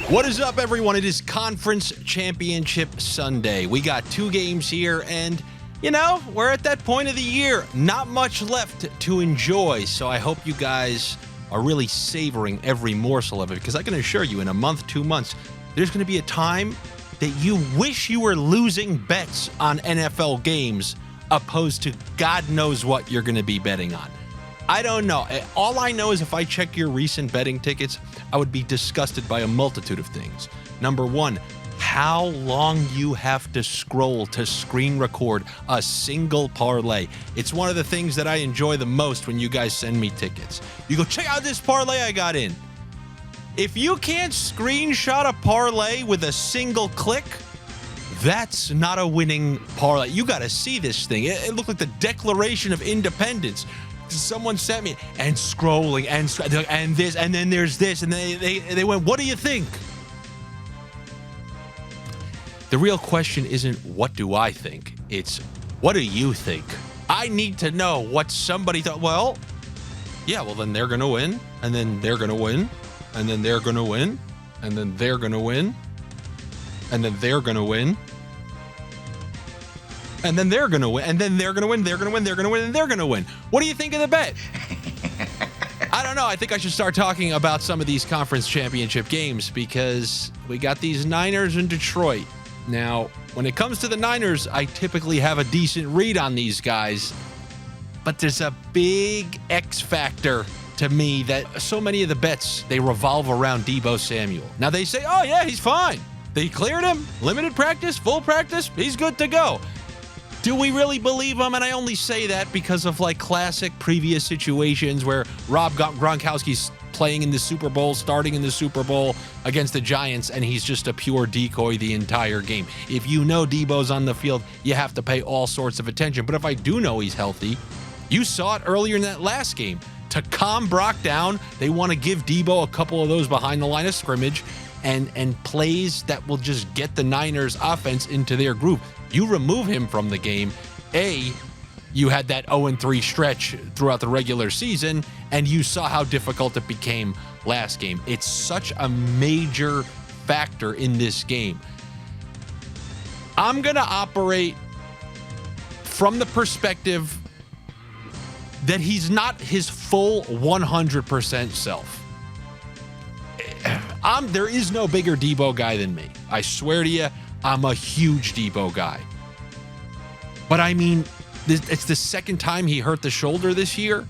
What is up, everyone? It is Conference Championship Sunday. We got two games here, and, you know, we're at that point of the year. Not much left to enjoy, so I hope you guys are really savoring every morsel of it, because I can assure you, in a month, 2 months, there's going to be a time that you wish you were losing bets on NFL games opposed to God knows what you're going to be betting on. I don't know. All I know is if I check your recent betting tickets, I would be disgusted by a multitude of things. Number one, how long you have to scroll to screen record a single parlay. It's one of the things that I enjoy the most when you guys send me tickets. You go, check out this parlay I got in. If you can't screenshot a parlay with a single click, that's not a winning parlay. You got to see this thing. It looked like the Declaration of Independence. Someone sent me, and scrolling, and this, and then there's this, and they went, what do you think? The real question isn't what do I think, it's what do you think? I need to know what somebody thought. Well, yeah, well then they're gonna win, and then they're gonna win, and then they're gonna win, and then they're gonna win, and then they're gonna win, and then they're going to win, and then they're going to win, they're going to win, they're going to win, and they're going to win. What do you think of the bet? I don't know. I think I should start talking about some of these conference championship games because we got these Niners in Detroit. Now, when it comes to the Niners, I typically have a decent read on these guys, but there's a big X factor to me that so many of the bets, they revolve around Deebo Samuel. Now, they say, oh, yeah, he's fine. They cleared him. Limited practice, full practice, he's good to go. Do we really believe him? And I only say that because of like classic previous situations where Rob Gronkowski's playing in the Super Bowl, starting in the Super Bowl against the Giants, and he's just a pure decoy the entire game. If you know Deebo's on the field, you have to pay all sorts of attention. But if I do know he's healthy, you saw it earlier in that last game. To calm Brock down, they want to give Deebo a couple of those behind the line of scrimmage and plays that will just get the Niners offense into their groove. You remove him from the game, you had that 0-3 stretch throughout the regular season, and you saw how difficult it became last game. It's such a major factor in this game. I'm going to operate from the perspective that he's not his full 100% self. There is no bigger Deebo guy than me. I swear to you, I'm a huge Deebo guy. But I mean, it's the second time he hurt the shoulder this year.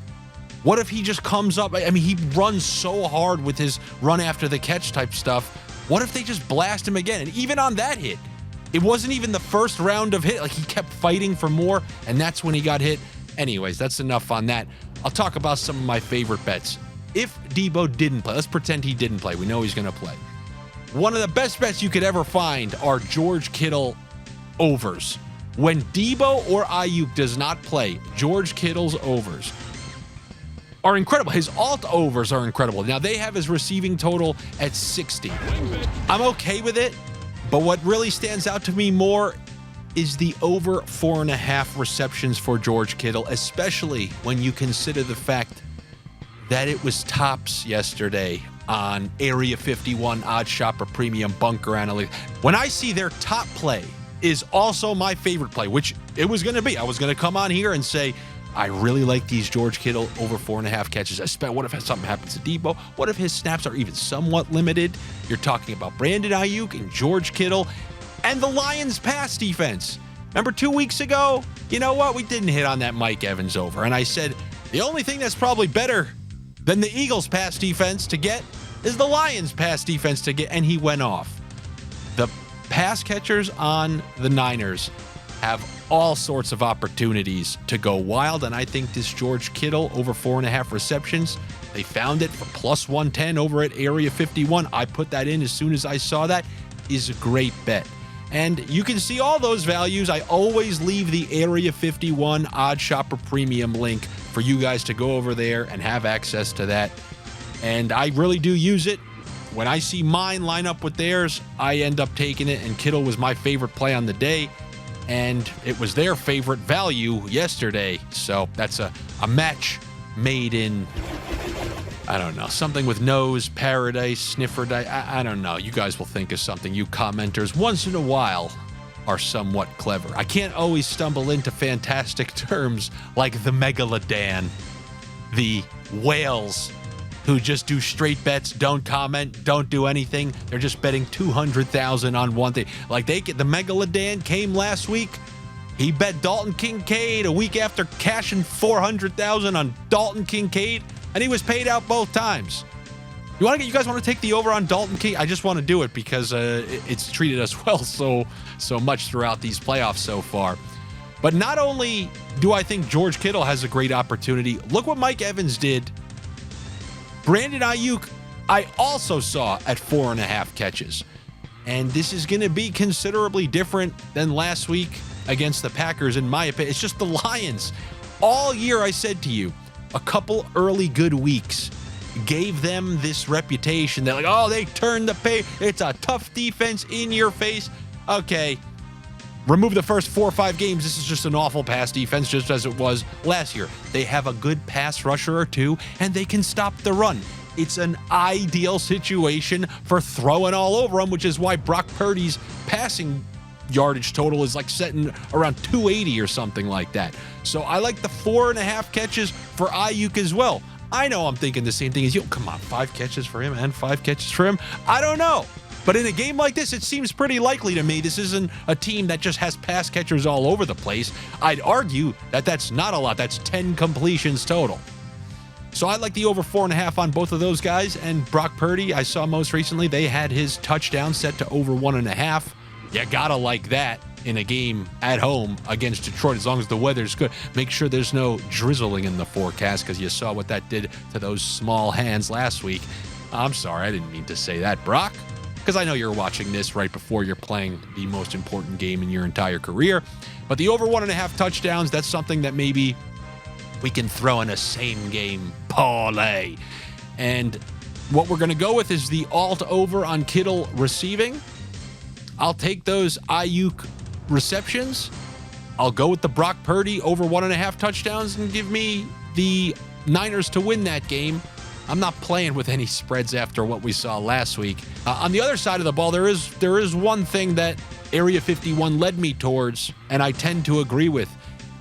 What if he just comes up? I mean, he runs so hard with his run after the catch type stuff. What if they just blast him again? And even on that hit, it wasn't even the first round of hit. Like, he kept fighting for more, and that's when he got hit. Anyways, that's enough on that. I'll talk about some of my favorite bets. If Deebo didn't play, let's pretend he didn't play. We know he's going to play. One of the best bets you could ever find are George Kittle overs. When Deebo or Ayuk does not play, George Kittle's overs are incredible. His alt overs are incredible. Now, they have his receiving total at 60. I'm okay with it, but what really stands out to me more is the over 4.5 receptions for George Kittle, especially when you consider the fact that it was tops yesterday on Area 51 Odd Shopper Premium Bunker Analytics. When I see their top play is also my favorite play, which it was going to be. I was going to come on here and say, I really like these George Kittle over 4.5 catches. What if something happens to Deebo? What if his snaps are even somewhat limited? You're talking about Brandon Ayuk and George Kittle and the Lions pass defense. Remember 2 weeks ago? You know what? We didn't hit on that Mike Evans over. And I said, the only thing that's probably better than the Eagles pass defense to get is the Lions pass defense to get, and he went off. The pass catchers on the Niners have all sorts of opportunities to go wild, and I think this George Kittle over 4.5 receptions, they found it for plus 110 over at Area 51. I put that in as soon as I saw that, is a great bet. And you can see all those values. I always leave the Area 51 Odd Shopper Premium link for you guys to go over there and have access to that. And I really do use it. When I see mine line up with theirs, I end up taking it. And Kittle was my favorite play on the day, and it was their favorite value yesterday. So that's a match made in I don't know, something with nose, paradise, sniffer, I don't know. You guys will think of something. You commenters, once in a while, are somewhat clever. I can't always stumble into fantastic terms like the Megalodan, the whales who just do straight bets, don't comment, don't do anything. They're just betting 200,000 on one thing. Like the Megalodan came last week. He bet Dalton Kincaid a week after cashing 400,000 on Dalton Kincaid, and he was paid out both times. You guys want to take the over on Dalton Kincaid? I just want to do it because it's treated us well so much throughout these playoffs so far. But not only do I think George Kittle has a great opportunity, look what Mike Evans did. Brandon Ayuk, I also saw at 4.5 catches. And this is going to be considerably different than last week against the Packers, in my opinion. It's just the Lions. All year I said to you, a couple early good weeks gave them this reputation. They're like, oh, they turned the page. It's a tough defense in your face. Okay. Remove the first 4 or 5 games. This is just an awful pass defense, just as it was last year. They have a good pass rusher or two, and they can stop the run. It's an ideal situation for throwing all over them, which is why Brock Purdy's passing yardage total is like setting around 280 or something like that. So I like the 4.5 catches for Ayuk as well. I know I'm thinking the same thing as you. Come on, 5 catches for him and 5 catches for him. I don't know. But in a game like this, it seems pretty likely to me. This isn't a team that just has pass catchers all over the place. I'd argue that that's not a lot. That's 10 completions total. So I like the over 4.5 on both of those guys. And Brock Purdy, I saw most recently, they had his touchdown set to over 1.5. You gotta like that in a game at home against Detroit, as long as the weather's good. Make sure there's no drizzling in the forecast, because you saw what that did to those small hands last week. I'm sorry, I didn't mean to say that, Brock, because I know you're watching this right before you're playing the most important game in your entire career. But the over 1.5 touchdowns, that's something that maybe we can throw in a same game parlay. And what we're going to go with is the alt over on Kittle receiving. I'll take those Ayuk receptions. I'll go with the Brock Purdy over 1.5 touchdowns and give me the Niners to win that game. I'm not playing with any spreads after what we saw last week. On the other side of the ball, there is one thing that Area 51 led me towards, and I tend to agree with.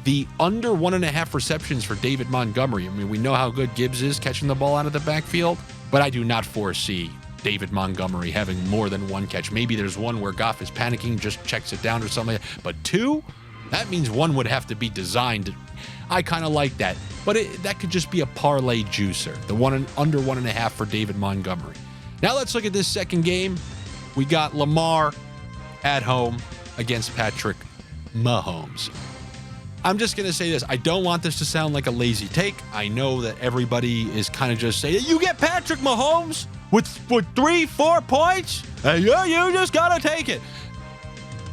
The under 1.5 receptions for David Montgomery. I mean, we know how good Gibbs is catching the ball out of the backfield, but I do not foresee David Montgomery having more than 1 catch. Maybe there's one where Goff is panicking, just checks it down or something. But 2? That means 1 would have to be designed. I kind of like that. But that could just be a parlay juicer. The under 1.5 for David Montgomery. Now let's look at this second game. We got Lamar at home against Patrick Mahomes. I'm just going to say this. I don't want this to sound like a lazy take. I know that everybody is kind of just saying, you get Patrick Mahomes with 3-4 points? Yeah, you just got to take it.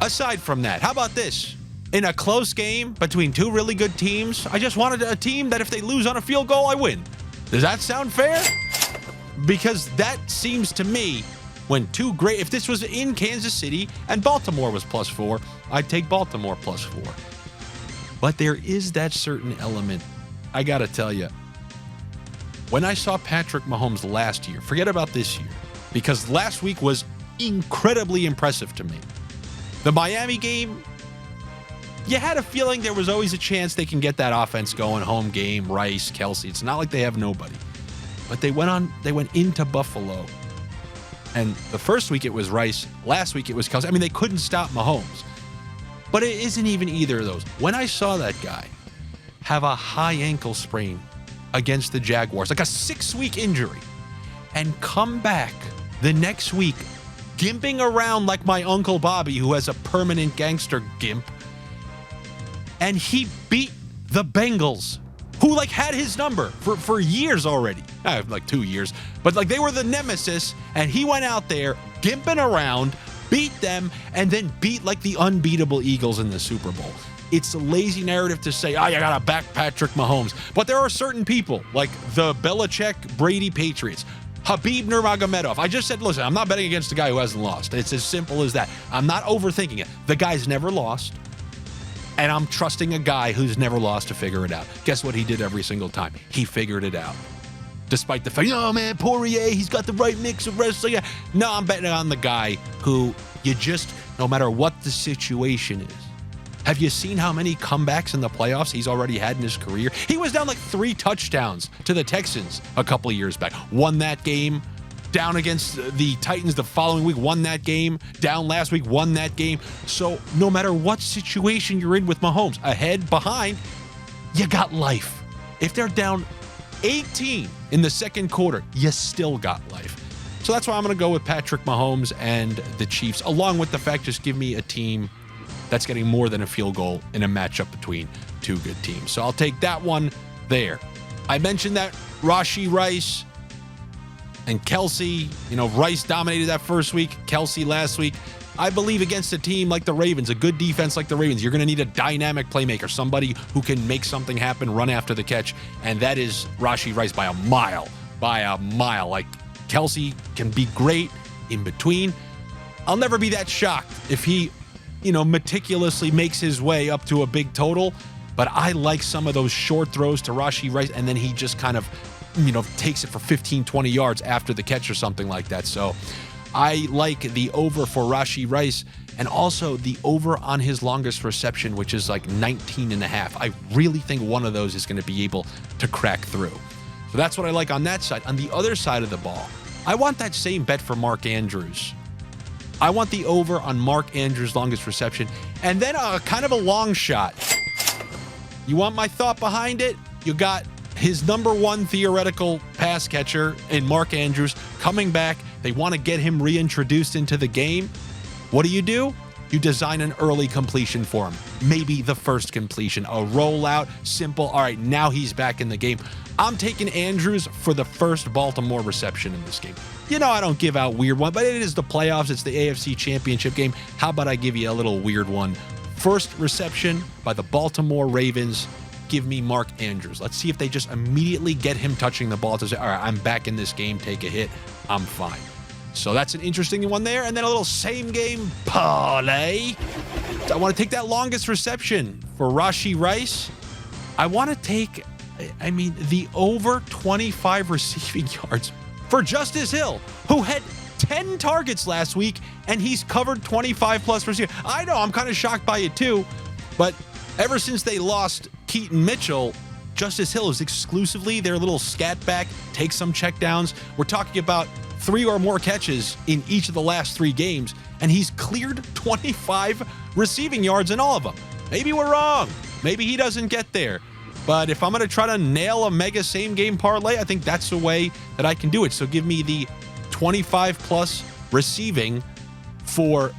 Aside from that, how about this? In a close game between 2 really good teams, I just wanted a team that if they lose on a field goal, I win. Does that sound fair? Because that seems to me when 2 great, if this was in Kansas City and Baltimore was +4, I'd take Baltimore +4. But there is that certain element, I got to tell you, when I saw Patrick Mahomes last year, forget about this year, because last week was incredibly impressive to me. The Miami game, you had a feeling there was always a chance they can get that offense going, home game, Rice, Kelsey. It's not like they have nobody. But they went into Buffalo. And the first week it was Rice, last week it was Kelsey. I mean, they couldn't stop Mahomes. But it isn't even either of those. When I saw that guy have a high ankle sprain against the Jaguars, like a 6-week injury, and come back the next week gimping around like my Uncle Bobby, who has a permanent gangster gimp, and he beat the Bengals, who had his number for years already. Like 2 years. But they were the nemesis, and he went out there gimping around, beat them, and then beat the unbeatable Eagles in the Super Bowl. It's a lazy narrative to say, you gotta back Patrick Mahomes. But there are certain people, like the Belichick-Brady Patriots, Habib Nurmagomedov. I just said, listen, I'm not betting against a guy who hasn't lost. It's as simple as that. I'm not overthinking it. The guy's never lost, and I'm trusting a guy who's never lost to figure it out. Guess what he did every single time? He figured it out. Despite the fact, oh man, Poirier, he's got the right mix of wrestling. No, I'm betting on the guy who you just, no matter what the situation is. Have you seen how many comebacks in the playoffs he's already had in his career? He was down like 3 touchdowns to the Texans a couple of years back. Won that game. Down against the Titans the following week, won that game. Down last week, won that game. So no matter what situation you're in with Mahomes, ahead, behind, you got life. If they're down 18 in the second quarter, you still got life. So that's why I'm going to go with Patrick Mahomes and the Chiefs, along with the fact just give me a team that's getting more than a field goal in a matchup between 2 good teams. So I'll take that one there. I mentioned that Rashee Rice and Kelsey, Rice dominated that first week, Kelsey last week. I believe against a team like the Ravens, a good defense like the Ravens, you're going to need a dynamic playmaker, somebody who can make something happen, run after the catch, and that is Rashee Rice by a mile. Like, Kelsey can be great in between. I'll never be that shocked if he, meticulously makes his way up to a big total, but I like some of those short throws to Rashee Rice, and then he just kind of, takes it for 15, 20 yards after the catch or something like that. So I like the over for Rashee Rice, and also the over on his longest reception, which is like 19.5. I really think one of those is going to be able to crack through. So that's what I like on that side. On the other side of the ball, I want that same bet for Mark Andrews. I want the over on Mark Andrews' longest reception, and then a kind of a long shot. You want my thought behind it? You got his number 1 theoretical pass catcher in Mark Andrews coming back. They want to get him reintroduced into the game. What do? You design an early completion for him. Maybe the first completion, a rollout, simple. All right, now he's back in the game. I'm taking Andrews for the first Baltimore reception in this game. I don't give out weird one, but it is the playoffs. It's the AFC Championship game. How about I give you a little weird one? First reception by the Baltimore Ravens. Give me Mark Andrews. Let's see if they just immediately get him touching the ball to say, all right, I'm back in this game. Take a hit. I'm fine. So that's an interesting one there. And then a little same game parlay. I want to take that longest reception for Rashee Rice. I want to take, the over 25 receiving yards for Justice Hill, who had 10 targets last week, and he's covered 25 plus receiving. I know, I'm kind of shocked by it too, but ever since they lost Keaton Mitchell, Justice Hill is exclusively their little scat back, take some checkdowns. We're talking about 3 or more catches in each of the last 3 games, and he's cleared 25 receiving yards in all of them. Maybe we're wrong. Maybe he doesn't get there. But if I'm going to try to nail a mega same game parlay, I think that's the way that I can do it. So give me the 25 plus receiving for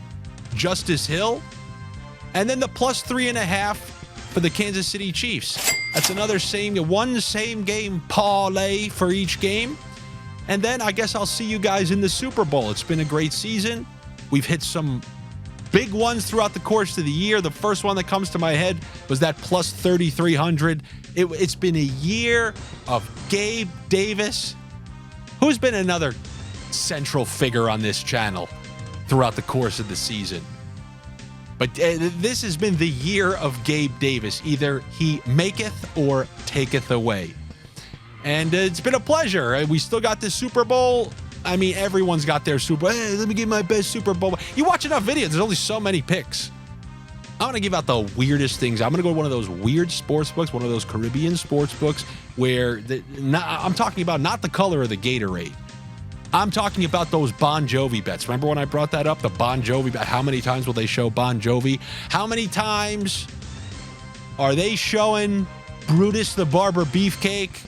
Justice Hill, and then the plus 3.5 for the Kansas City Chiefs. That's another one same game parlay for each game. And then I guess I'll see you guys in the Super Bowl. It's been a great season. We've hit some big ones throughout the course of the year. The first one that comes to my head was that plus 3,300. It's been a year of Gabe Davis, who's been another central figure on this channel throughout the course of the season. But this has been the year of Gabe Davis. Either he maketh or taketh away. And it's been a pleasure. We still got this Super Bowl. Everyone's got their Super Bowl. Hey, let me give my best Super Bowl. You watch enough videos, there's only so many picks. I'm going to give out the weirdest things. I'm going to go to one of those weird sports books, one of those Caribbean sports books where I'm talking about not the color of the Gatorade. I'm talking about those Bon Jovi bets. Remember when I brought that up, the Bon Jovi bet? How many times will they show Bon Jovi? How many times are they showing Brutus the Barber Beefcake?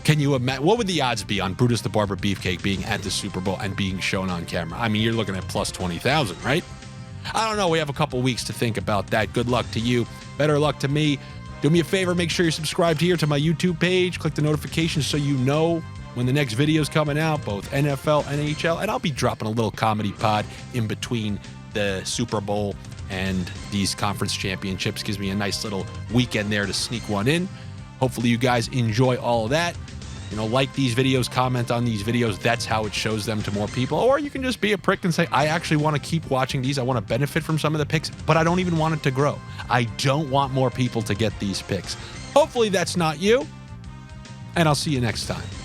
Can you imagine? What would the odds be on Brutus the Barber Beefcake being at the Super Bowl and being shown on camera? You're looking at plus 20,000, right? I don't know. We have a couple weeks to think about that. Good luck to you. Better luck to me. Do me a favor. Make sure you're subscribed here to my YouTube page. Click the notifications so you know when the next video is coming out, both NFL, NHL, and I'll be dropping a little comedy pod in between the Super Bowl and these conference championships. Gives me a nice little weekend there to sneak one in. Hopefully you guys enjoy all of that. Like these videos, comment on these videos. That's how it shows them to more people. Or you can just be a prick and say, I actually want to keep watching these. I want to benefit from some of the picks, but I don't even want it to grow. I don't want more people to get these picks. Hopefully that's not you. and I'll see you next time.